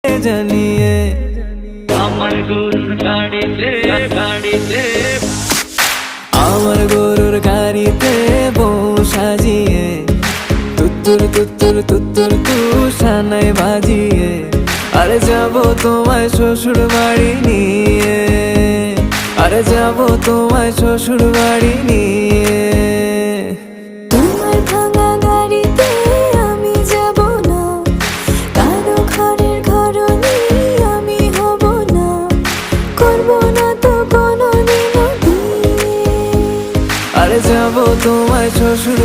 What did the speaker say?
জানিয়ে আমার গরুর গাড়িতে গাড়িতে আমার গরুর গাড়িতে বউ সাজিয়ে তুত্তুর তুত্তুর তুত্তুর তুষানাই বাজিয়ে আরে যাবো তোমায় শ্বশুর বাড়ি নিয়ে, আরে যাবো তোমায় শ্বশুর বাড়ি নিয়ে। তোমার ভাঙা গাড়িতে আমি যাব না, কারো ঘরের ঘরনি আমি হব না, করব না তো কোনোদিনও বিয়ে। আরে যাবো তোমায় শ্বশুর